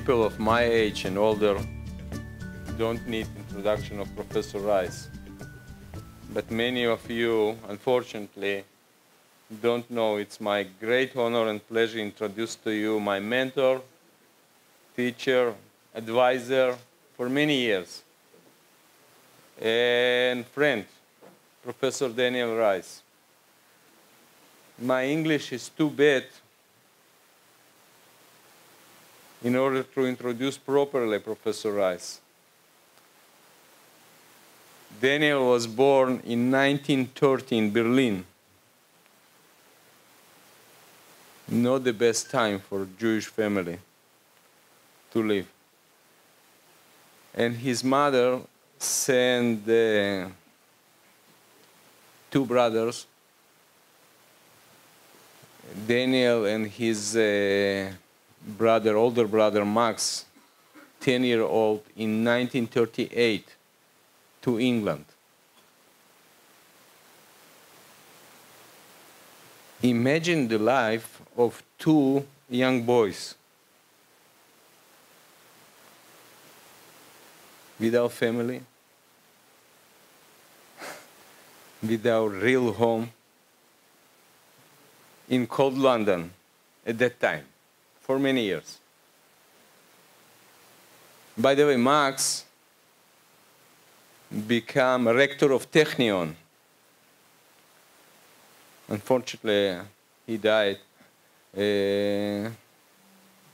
people of my age and older don't need introduction of Professor Reis. But many of you, unfortunately, don't know. It's my great honor and pleasure to introduce to you my mentor, teacher, advisor for many years, and friend, Professor Daniel Reis. My English is too bad in order to introduce properly Professor Reis. Daniel was born in 1930 in Berlin. Not the best time for a Jewish family to live. And his mother sent two brothers, Daniel and his older brother Max, 10-year-old, in 1938 to England. Imagine the life of two young boys without family, without real home, in cold London at that time, for many years. By the way, Max became rector of Technion. Unfortunately, he died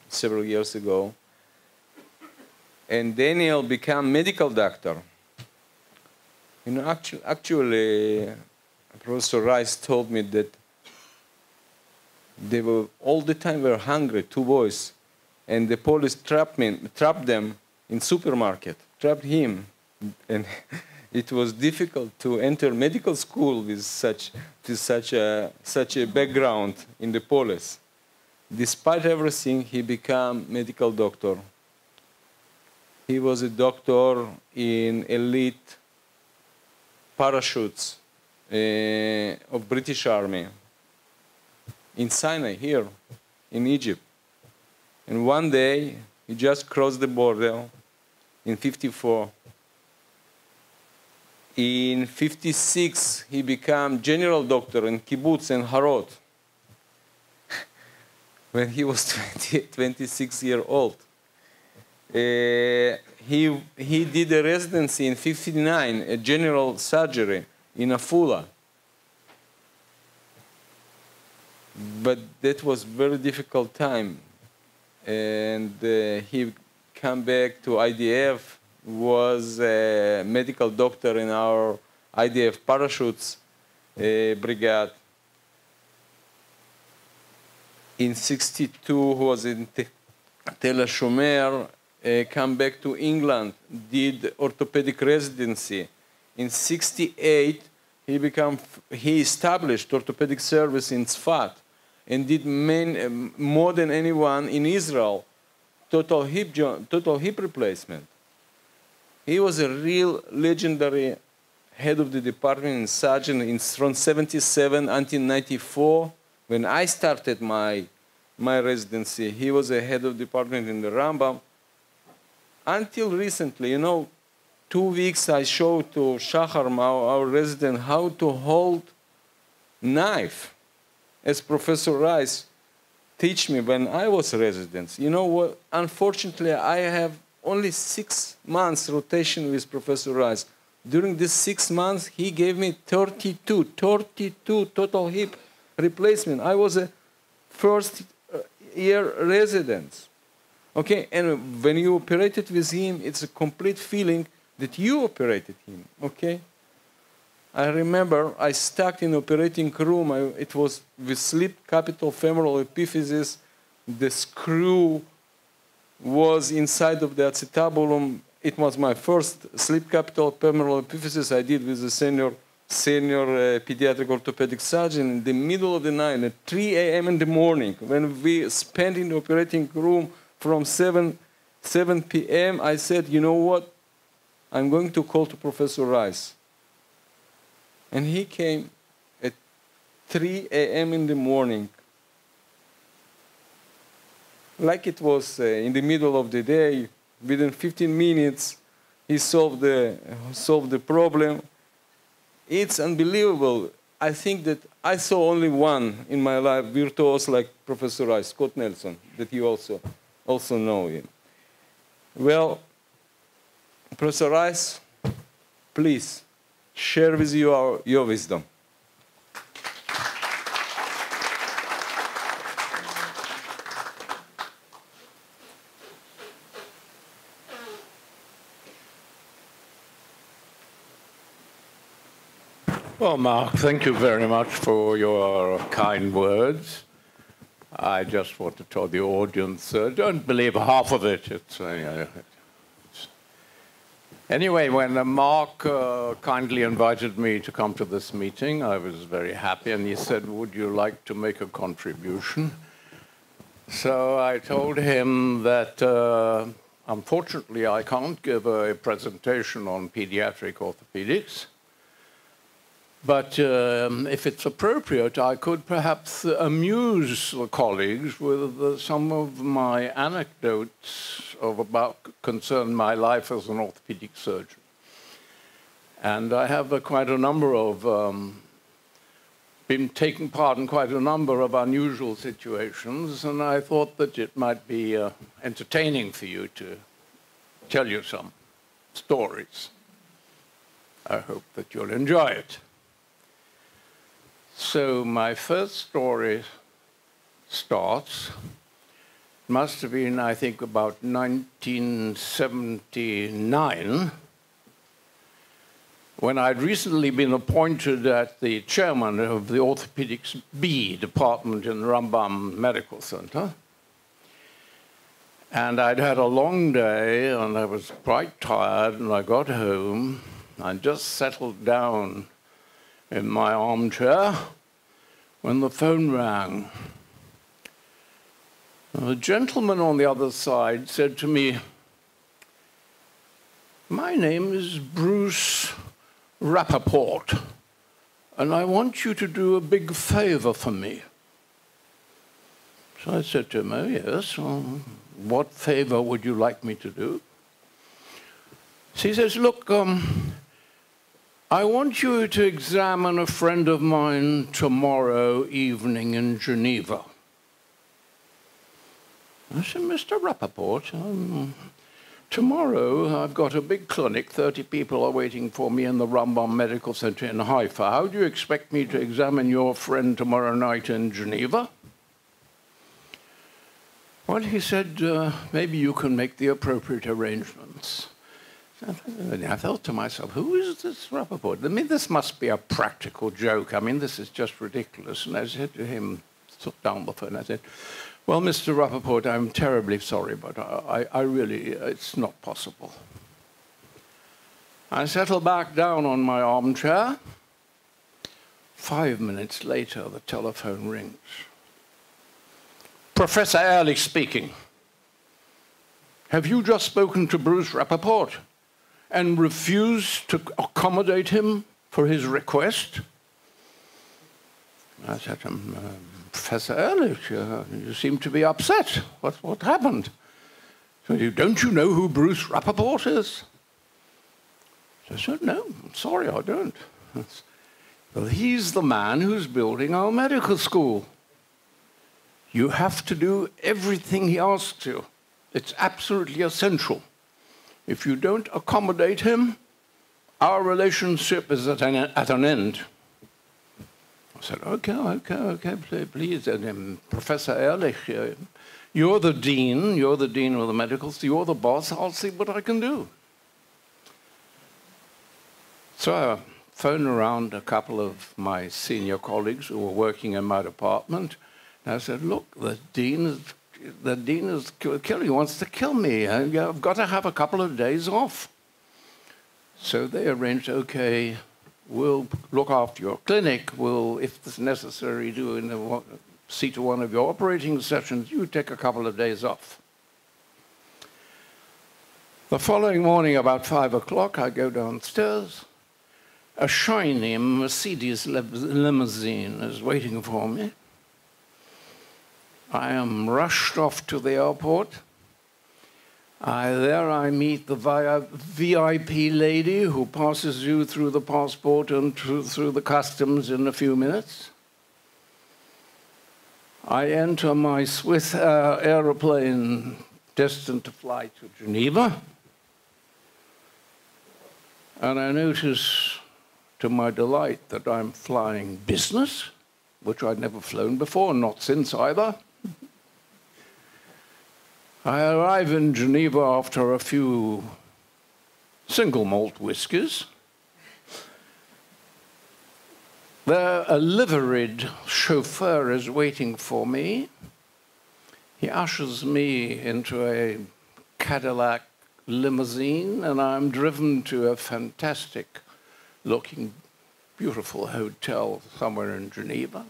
several years ago. And Daniel became medical doctor. You know, actually, Professor Reis told me that they were all the time were hungry, two boys, and the police trapped them in supermarket, trapped him, and it was difficult to enter medical school with such a background in the police. Despite everything, he became medical doctor. He was a doctor in elite parachutes of British Army in Sinai, here in Egypt. And one day, he just crossed the border in 54. In 56, he became general doctor in kibbutz and Harod when he was 26 years old. He did a residency in 59, a general surgery in Afula. But that was very difficult time. And he came back to IDF, was a medical doctor in our IDF parachutes brigade. In 62, he was in Tel HaShomer, came back to England, did orthopedic residency. In 68, he established orthopedic service in Tzfat and did more than anyone in Israel, total hip replacement. He was a real legendary head of the department and surgeon from 77 until 94. When I started my residency, he was a head of department in the Rambam. Until recently, you know, 2 weeks I showed to Shachar, our resident, how to hold knife, as Professor Reis teach me when I was a resident. You know what? Unfortunately, I have only 6 months rotation with Professor Reis. During these 6 months, he gave me 32 total hip replacement. I was a first-year resident. Okay, and when you operated with him, it's a complete feeling that you operated him, okay? I remember I stuck in operating room. It was with slip capital femoral epiphysis. The screw was inside of the acetabulum. It was my first slip capital femoral epiphysis I did with a senior pediatric orthopedic surgeon in the middle of the night at 3 a.m. in the morning. When we spent in the operating room from 7 p.m., I said, you know what? I'm going to call to Professor Reis. And he came at 3 a.m. in the morning. like it was in the middle of the day. Within 15 minutes, he solved the problem. It's unbelievable. I think that I saw only one in my life, virtuoso like Professor Reis, Scott Nelson, that you also know him. Well, Professor Reis, please share with you your wisdom. Well, Mark, thank you very much for your kind words. I just want to tell the audience, don't believe half of it. Anyway, when Mark kindly invited me to come to this meeting, I was very happy, and he said, would you like to make a contribution? So I told him that, unfortunately, I can't give a presentation on pediatric orthopedics. But if it's appropriate, I could perhaps amuse the colleagues with some of my anecdotes concern my life as an orthopedic surgeon. And I have quite a number of, been taking part in quite a number of unusual situations, and I thought that it might be entertaining for you to tell you some stories. I hope that you'll enjoy it. So my first story starts, must have been, I think, about 1979, when I'd recently been appointed as the chairman of the Orthopedics B department in the Rambam Medical Center. And I'd had a long day, and I was quite tired, and I got home, and just settled down in my armchair when the phone rang. The gentleman on the other side said to me, my name is Bruce Rappaport, and I want you to do a big favor for me. So I said to him, oh yes, what favor would you like me to do? So he says, look, I want you to examine a friend of mine tomorrow evening in Geneva. I said, Mr. Rappaport, tomorrow I've got a big clinic, 30 people are waiting for me in the Rambam Medical Center in Haifa. How do you expect me to examine your friend tomorrow night in Geneva? Well, he said, maybe you can make the appropriate arrangements. And I thought to myself, who is this Rappaport? I mean, this must be a practical joke. I mean, this is just ridiculous. And I said to him, took down the phone, I said, well, Mr. Rappaport, I'm terribly sorry, but I really, it's not possible. I settled back down on my armchair. 5 minutes later, the telephone rings. Professor Ehrlich speaking. Have you just spoken to Bruce Rappaport and refused to accommodate him for his request? I said to him, Professor Ehrlich, you seem to be upset. What happened? So don't you know who Bruce Rappaport is? I said, no, I'm sorry, I don't. Well, he's the man who's building our medical school. You have to do everything he asks you. It's absolutely essential. If you don't accommodate him, our relationship is at an end. I said, okay, please. And Professor Ehrlich, you're the dean of the medical school, you're the boss, I'll see what I can do. So I phoned around a couple of my senior colleagues who were working in my department, and I said, look, the dean is killing, he wants to kill me. I've got to have a couple of days off. So they arranged, okay, we'll look after your clinic. We'll, if it's necessary, see to one of your operating sessions. You take a couple of days off. The following morning, about 5 o'clock, I go downstairs. A shiny Mercedes limousine is waiting for me. I am rushed off to the airport. There I meet the VIP lady who passes you through the passport and through the customs in a few minutes. I enter my Swiss aeroplane destined to fly to Geneva. And I notice, to my delight, that I'm flying business, which I'd never flown before, not since either. I arrive in Geneva after a few single malt whiskies. There, a liveried chauffeur is waiting for me. He ushers me into a Cadillac limousine, and I'm driven to a fantastic-looking, beautiful hotel somewhere in Geneva.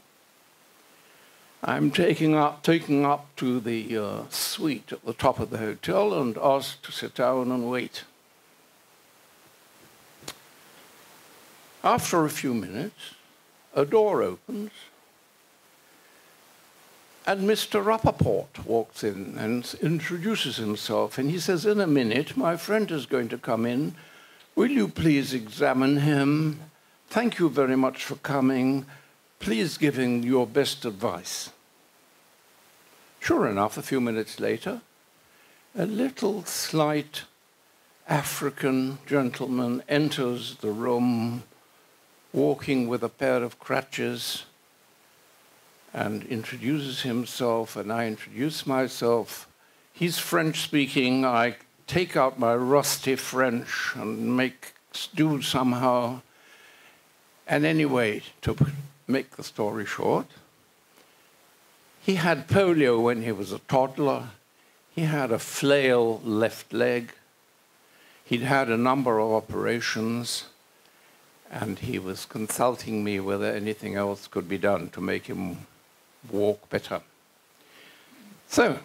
I'm taken up to the suite at the top of the hotel and asked to sit down and wait. After a few minutes, a door opens, and Mr. Rappaport walks in and introduces himself, and he says, "In a minute, my friend is going to come in. Will you please examine him? Thank you very much for coming. Please give him your best advice." Sure enough, a few minutes later, a little slight African gentleman enters the room, walking with a pair of crutches, and introduces himself, and I introduce myself. He's French-speaking. I take out my rusty French and do somehow. And anyway, to make the story short, he had polio when he was a toddler. He had a flail left leg. He'd had a number of operations, and he was consulting me whether anything else could be done to make him walk better. So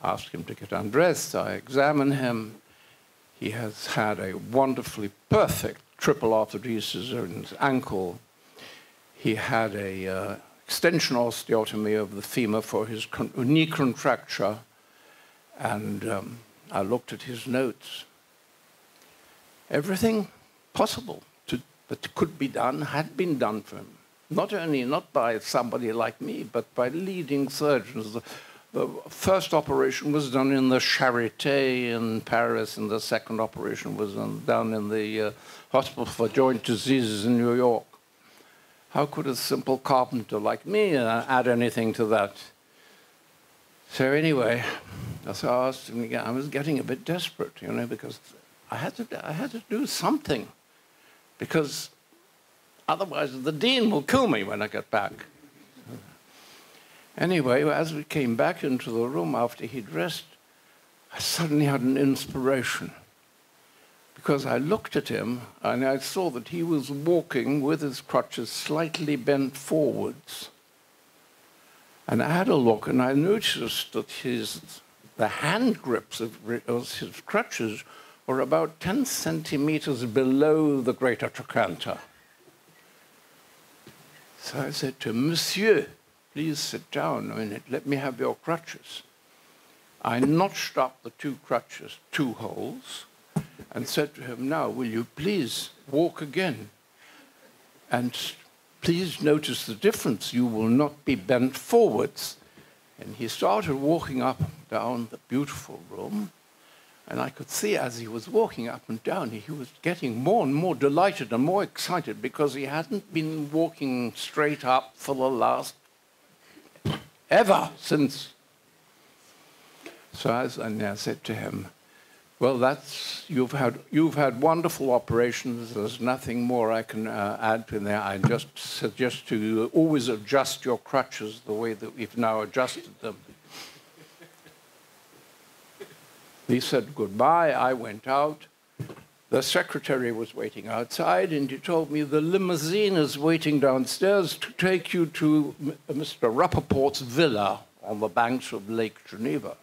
I asked him to get undressed. I examined him. He has had a wonderfully perfect triple arthrodesis in his ankle. He had a extension osteotomy of the femur for his knee contracture, and I looked at his notes. Everything possible that could be done had been done for him. Not by somebody like me, but by leading surgeons. The first operation was done in the Charité in Paris, and the second operation was done in the Hospital for Joint Diseases in New York. How could a simple carpenter like me add anything to that? So anyway, so I asked him again. I was getting a bit desperate, because I had to do something, because otherwise the dean will kill me when I get back. Anyway, as we came back into the room after he'd dressed, I suddenly had an inspiration, because I looked at him and I saw that he was walking with his crutches slightly bent forwards. And I had a look, and I noticed that the hand grips of his crutches were about 10 centimeters below the greater trochanter. So I said to him, "Monsieur, please sit down a minute, let me have your crutches." I notched up the two crutches, 2 holes, and said to him, "Now, will you please walk again? And please notice the difference. You will not be bent forwards." And he started walking up and down the beautiful room. And I could see as he was walking up and down, he was getting more and more delighted and more excited, because he hadn't been walking straight up for the last ever since. So I said to him, "Well, you've had wonderful operations. There's nothing more I can add to there. I just suggest to you always adjust your crutches the way that we've now adjusted them." He said goodbye. I went out. The secretary was waiting outside, and he told me the limousine is waiting downstairs to take you to Mr. Rappaport's villa on the banks of Lake Geneva.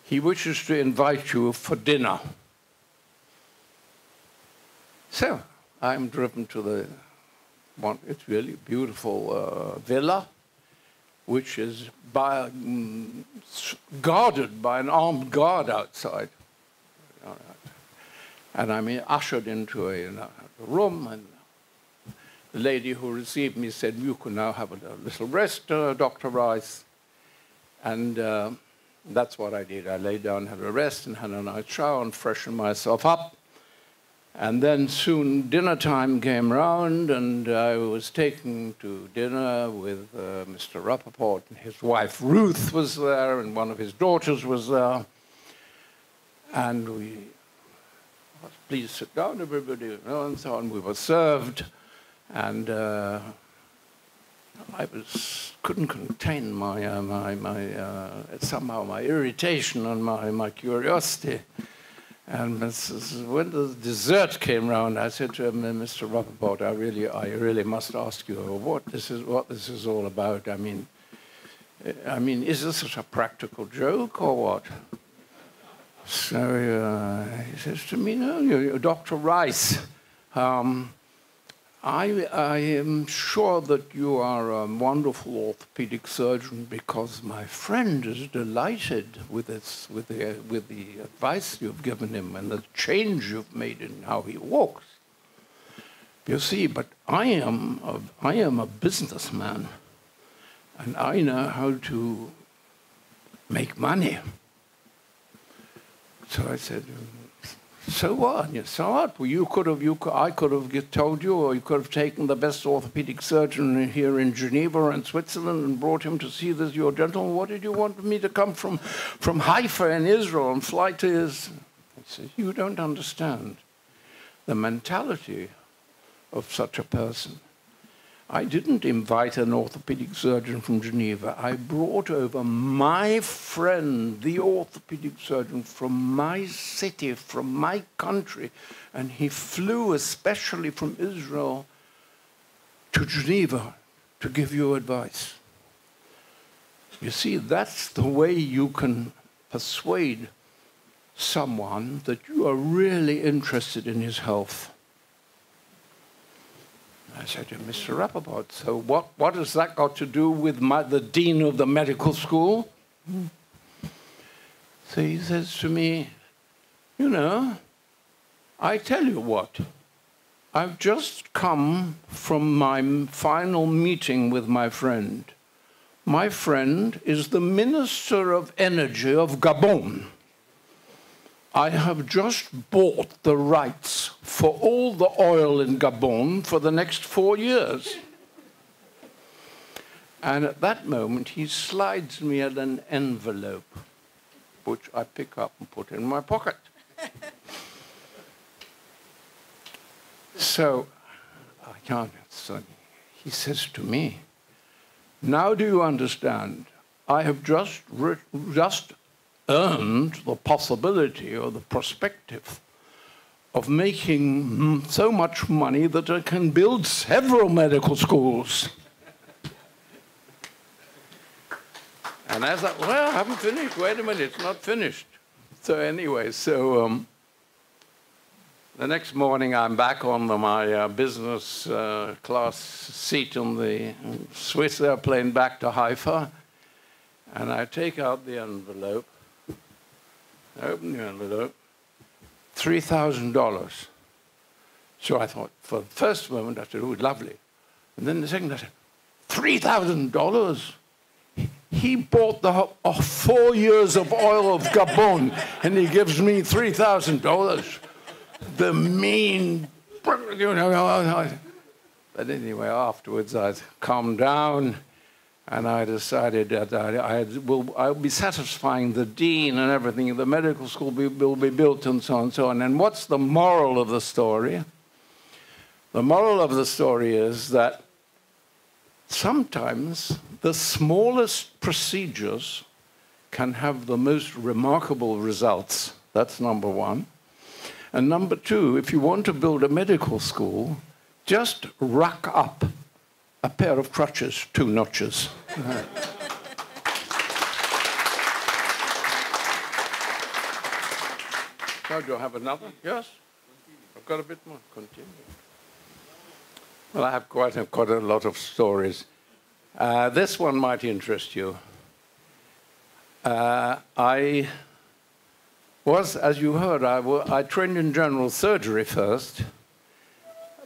He wishes to invite you for dinner. So I'm driven to it's really beautiful villa. which is guarded by an armed guard outside. And I'm ushered into a room, and the lady who received me said, "You can now have a little rest, Dr. Reis." And that's what I did. I lay down, had a rest, and had a nice shower and freshened myself up. And then soon dinner time came round, and I was taken to dinner with Mr. Rappaport, and his wife Ruth was there, and one of his daughters was there. And we, please sit down, everybody, you know, and so on. We were served, and I couldn't contain somehow my irritation and my curiosity. And when the dessert came round, I said to him, "Mr. Rappaport, I really must ask you what this is all about. I mean, is this such a practical joke or what?" So he says to me, "No, you're Dr. Reis. I am sure that you are a wonderful orthopedic surgeon because my friend is delighted with the advice you've given him and the change you've made in how he walks. You see, but I am a businessman, and I know how to make money." So I said, "So what? So what? Well, I could have told you, or you could have taken the best orthopedic surgeon here in Geneva and Switzerland and brought him to see this, your gentleman. What did you want me to come from Haifa in Israel and fly to his?" I said, "You don't understand the mentality of such a person. I didn't invite an orthopedic surgeon from Geneva. I brought over my friend, the orthopedic surgeon, from my city, from my country, and he flew especially from Israel to Geneva to give you advice." You see, that's the way you can persuade someone that you are really interested in his health. I said to Mr. Rappaport, "So what has that got to do with the dean of the medical school?" So he says to me, "You know, I tell you what, I've just come from my final meeting with my friend. My friend is the Minister of Energy of Gabon. I have just bought the rights for all the oil in Gabon for the next 4 years." And at that moment, he slides me an envelope, which I pick up and put in my pocket. So he says to me, "Now do you understand? I have just earned the possibility or the perspective of making so much money that I can build several medical schools." And I thought, well, I haven't finished. Wait a minute, it's not finished. So anyway, the next morning I'm back on my business class seat on the Swiss airplane back to Haifa, and I take out the envelope. I open the envelope, $3,000. So I thought, for the first moment, I said, "Oh, lovely." And then the second, I said, $3,000? He bought the 4 years of oil of Gabon, and he gives me $3,000. The mean, you know. But anyway, afterwards, I calmed down. And I decided that I'll be satisfying the dean and everything. The medical school will be built and so on and so on. And what's the moral of the story? The moral of the story is that sometimes the smallest procedures can have the most remarkable results. That's number one. And number two, if you want to build a medical school, just rack up a pair of crutches, 2 notches. Now, do I have another? Yes? I've got a bit more. Continue. Well, I have quite a lot of stories. This one might interest you. I was, as you heard, I trained in general surgery first,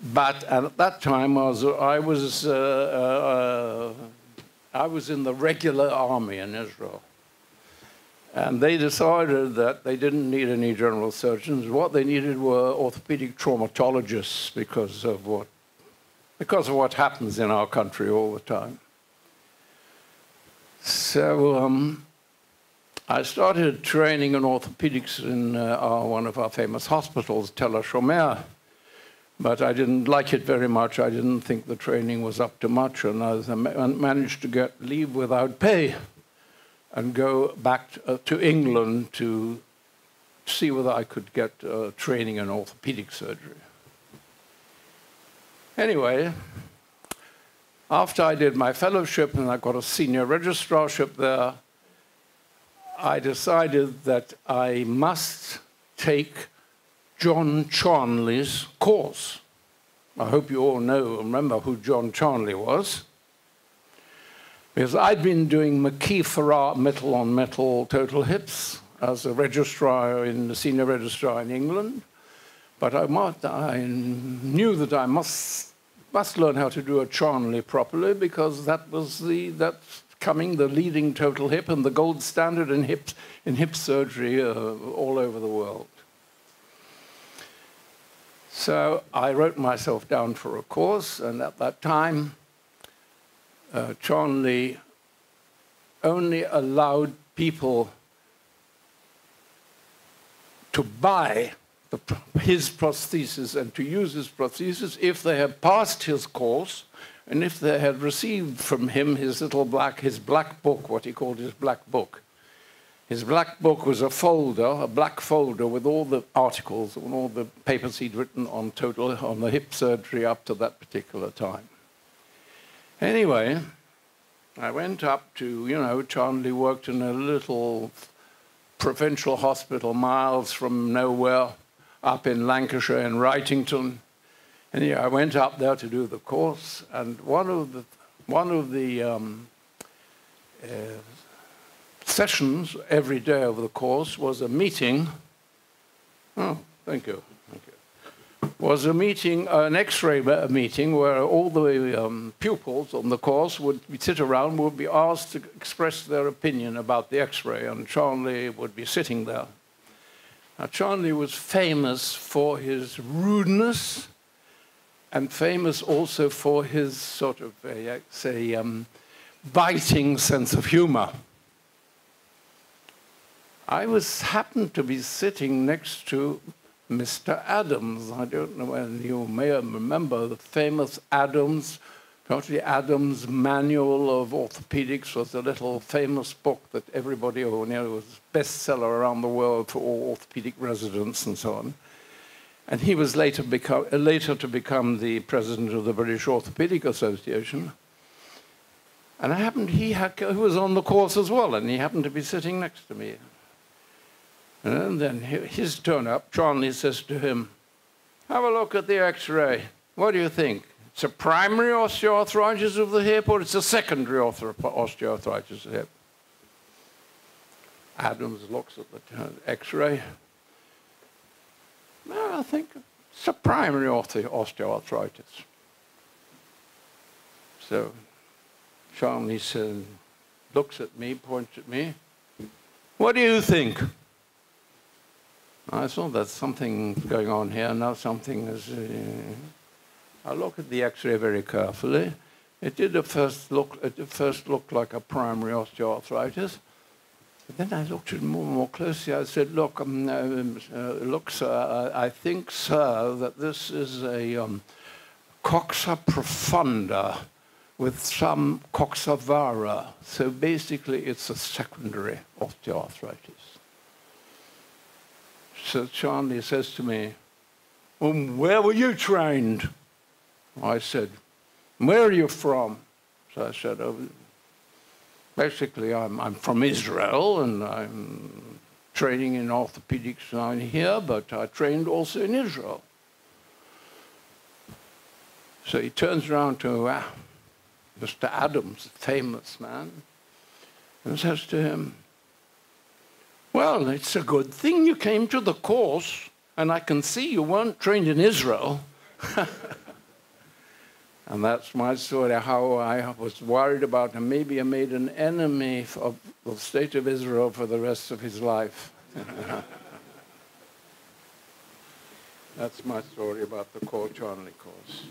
but at that time I was in the regular army in Israel. And they decided that they didn't need any general surgeons. What they needed were orthopedic traumatologists because of what happens in our country all the time. So I started training in orthopedics in one of our famous hospitals, Tel HaShomer, but I didn't like it very much. I didn't think the training was up to much, and I managed to get leave without pay and go back to England to see whether I could get training in orthopedic surgery. Anyway, after I did my fellowship and I got a senior registrarship there, I decided that I must take John Charnley's course. I hope you all remember who John Charnley was. Because I'd been doing McKee-Farrar metal-on-metal total hips as a registrar, the senior registrar in England. But I knew that I must learn how to do a Charnley properly, because that's becoming the leading total hip and the gold standard in hip surgery all over the world. So I wrote myself down for a course, and at that time, Charnley only allowed people to buy his prosthesis and to use his prosthesis if they had passed his course and if they had received from him his black book, what he called his black book. His black book was a black folder with all the articles and all the papers he'd written on the hip surgery up to that particular time. Anyway, I went up to, Charnley worked in a little provincial hospital miles from nowhere, up in Lancashire in Wrightington. And I went up there to do the course, and one of the sessions every day of the course was a meeting. Oh, thank you. Was a meeting, an X-ray meeting, where all the pupils on the course would sit around, would be asked to express their opinion about the X-ray, and Charnley would be sitting there. Now, Charnley was famous for his rudeness and famous also for his sort of, biting sense of humor. I happened to be sitting next to Mr. Adams. I don't know whether you may remember the famous Adams. Dr. Adams' Manual of Orthopedics was a little famous book that everybody was a bestseller around the world for all orthopedic residents and so on. And he was later to become the president of the British Orthopedic Association. And he was on the course as well, and he happened to be sitting next to me. And then his turn up, Charnley says to him, "Have a look at the X-ray. What do you think? It's a primary osteoarthritis of the hip, or it's a secondary osteoarthritis of the hip?" Adams looks at the X-ray. "No, I think it's a primary osteoarthritis." So Charnley looks at me, points at me. "What do you think?" I thought there's something going on here. Now something is... I look at the X-ray very carefully. It did at first look like a primary osteoarthritis. But then I looked at it more closely. I said, look, sir, I think, sir, that this is a coxa profunda with some coxa vara. So basically, it's a secondary osteoarthritis. So Charnley says to me, "Where were you trained?" I said, "Where are you from?" So I said, basically, I'm from Israel, and I'm training in orthopedics down here, but I trained also in Israel. So he turns around to Mr. Adams, a famous man, and says to him, well, it's a good thing you came to the course, and I can see you weren't trained in Israel. And that's my story, how I was worried about him. Maybe I made an enemy of the state of Israel for the rest of his life. That's my story about the coach only course.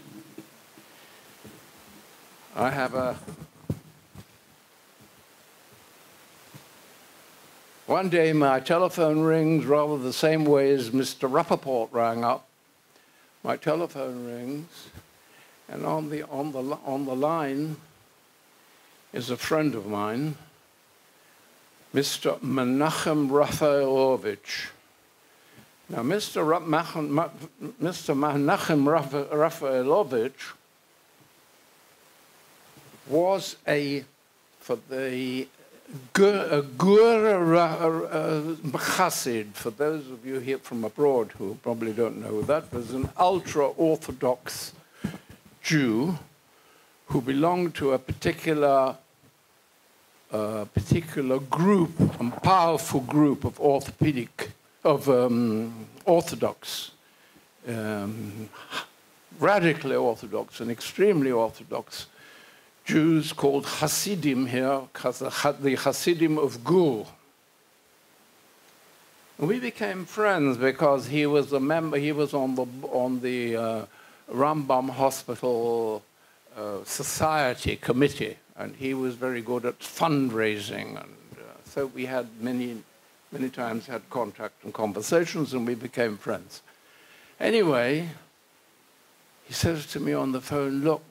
I have one day my telephone rings rather the same way as Mr. Rappaport rang up. My telephone rings, and on the line is a friend of mine, Mr. Menachem Raphaelovich. Now, Mr. Menachem Raphaelovich was a Chassid, for those of you here from abroad who probably don't know that, was an ultra-Orthodox Jew who belonged to a particular group, a powerful group of Orthopedic, Orthodox, radically Orthodox and extremely Orthodox Jews called Hasidim here, the Hasidim of Gur. And we became friends because he was a member. He was on the Rambam Hospital Society Committee, and he was very good at fundraising, and so we had many times had contact and conversations, and we became friends. Anyway, he says to me on the phone, look,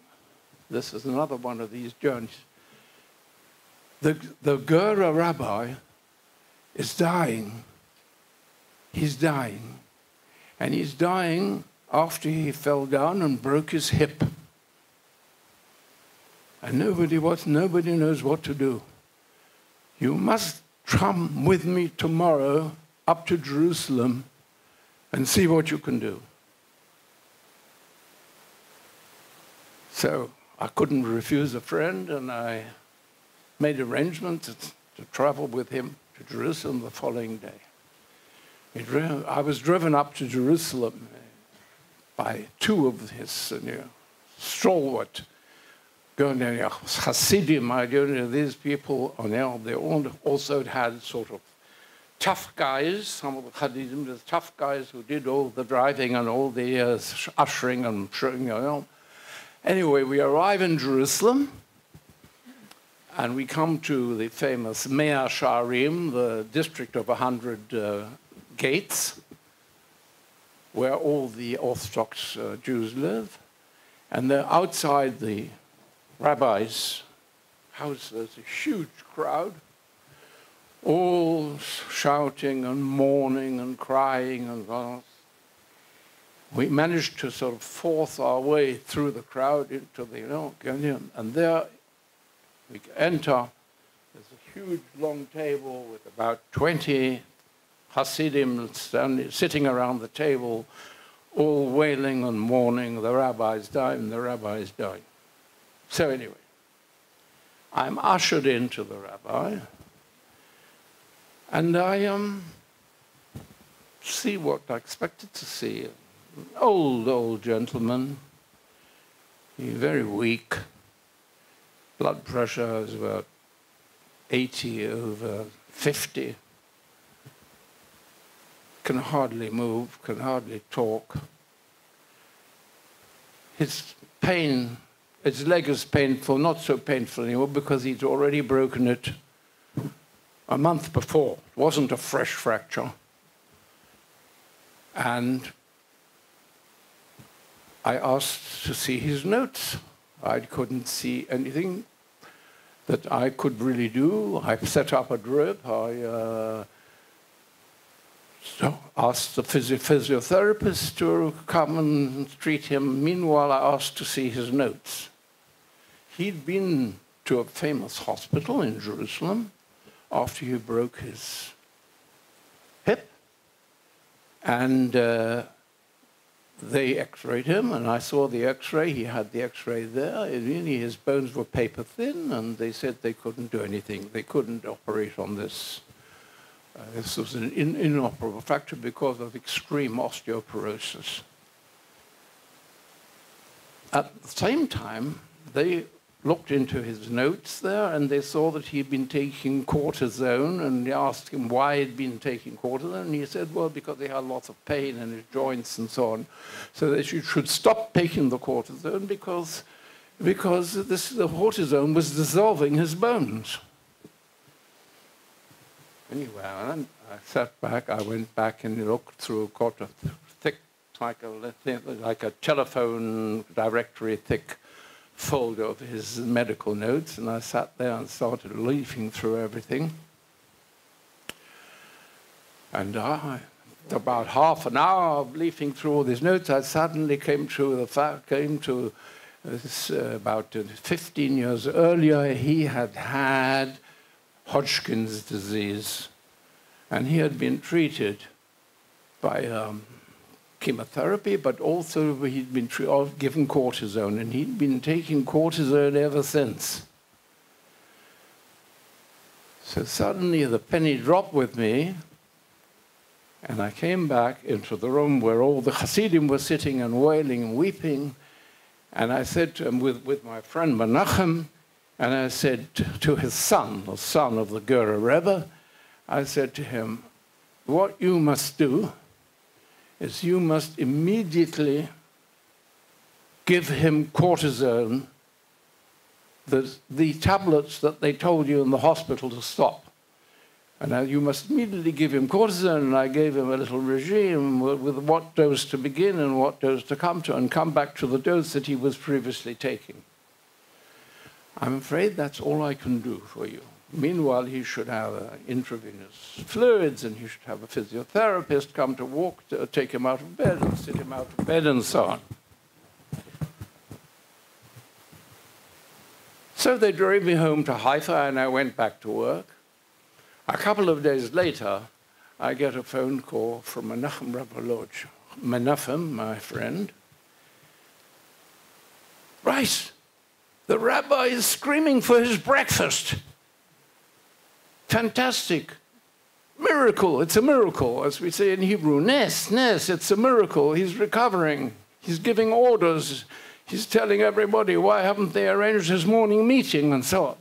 this is another one of these journeys. The Gura rabbi is dying. He's dying. And he's dying after he fell down and broke his hip. And nobody knows what to do. You must come with me tomorrow up to Jerusalem and see what you can do. So I couldn't refuse a friend, and I made arrangements to travel with him to Jerusalem the following day. I was driven up to Jerusalem by two of his stalwart Hasidim. I don't know, these people, they all also had sort of tough guys, some of the Hasidim, the tough guys who did all the driving and all the ushering and showing. Anyway, we arrive in Jerusalem, and we come to the famous Mea Sharim, the district of 100 gates, where all the Orthodox Jews live. And they're outside the rabbi's house. There's a huge crowd, all shouting and mourning and crying and all. We managed to sort of force our way through the crowd into the, and there we enter. There's a huge long table with about 20 Hasidim sitting around the table, all wailing and mourning. The rabbi's dying, the rabbi's dying. So anyway, I'm ushered into the rabbi, and I see what I expected to see. An old gentleman, he's very weak. Blood pressure is about 80/50. Can hardly move, can hardly talk. His pain, his leg is painful, not so painful anymore because he's already broken it a month before. It wasn't a fresh fracture. And I asked to see his notes. I couldn't see anything that I could really do. I set up a drip. I asked the physiotherapist to come and treat him. Meanwhile, I asked to see his notes. He'd been to a famous hospital in Jerusalem after he broke his hip. And they x-rayed him, and I saw the x-ray. He had the x-ray there. Really, his bones were paper thin, and they said they couldn't do anything. They couldn't operate on this. This was an inoperable fracture because of extreme osteoporosis. At the same time, they looked into his notes there, and they saw that he'd been taking cortisone, and they asked him why he'd been taking cortisone, and he said, well, because he had lots of pain in his joints and so on. So that you should stop taking the cortisone because the cortisone was dissolving his bones. Anyway, I sat back, I went back and looked through quite a thick, like a telephone directory thick folder of his medical notes, and I sat there and started leafing through everything. And about half an hour of leafing through all these notes, I suddenly came to this, about 15 years earlier, he had had Hodgkin's disease, and he had been treated by chemotherapy, but also he'd been given cortisone, and he'd been taking cortisone ever since. So suddenly the penny dropped with me, and I came back into the room where all the Hasidim were sitting and wailing and weeping, and I said to him, with my friend Menachem, and I said to his son, the son of the Gura Rebbe, I said to him, what you must do is you must immediately give him cortisone, the tablets that they told you in the hospital to stop. And you must immediately give him cortisone, and I gave him a little regime with what dose to begin and what dose to come to, and come back to the dose that he was previously taking. I'm afraid that's all I can do for you. Meanwhile, he should have intravenous fluids, and he should have a physiotherapist come to take him out of bed and sit him out of bed and so on. So they drove me home to Haifa, and I went back to work. A couple of days later, I get a phone call from Menachem Menachem, my friend. Reis, the rabbi is screaming for his breakfast. Fantastic. Miracle. It's a miracle, as we say in Hebrew. Nes, it's a miracle. He's recovering. He's giving orders. He's telling everybody, why haven't they arranged his morning meeting, and so on.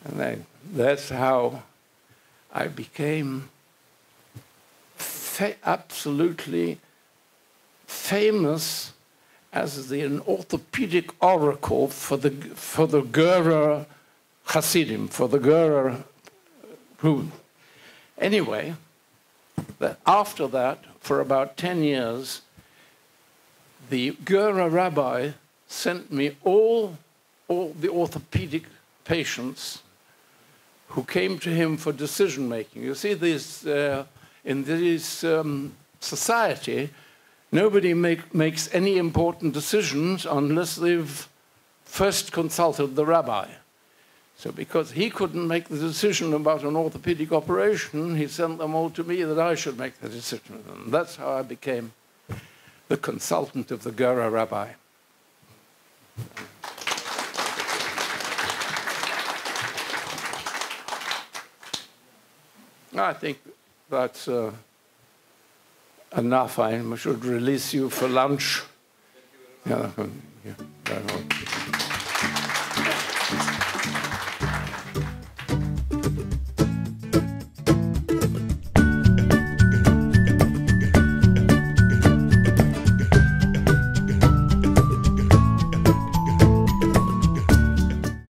And that's how I became absolutely famous as an orthopedic oracle for the Gura Hasidim, for the Gura group. Anyway, after that, for about 10 years, the Gura rabbi sent me all the orthopedic patients who came to him for decision-making. You see, in this society, nobody makes any important decisions unless they've first consulted the rabbi. So because he couldn't make the decision about an orthopedic operation, he sent them all to me that I should make the decision. And that's how I became the consultant of the Gura rabbi. I think that's enough. I should release you for lunch. Yeah.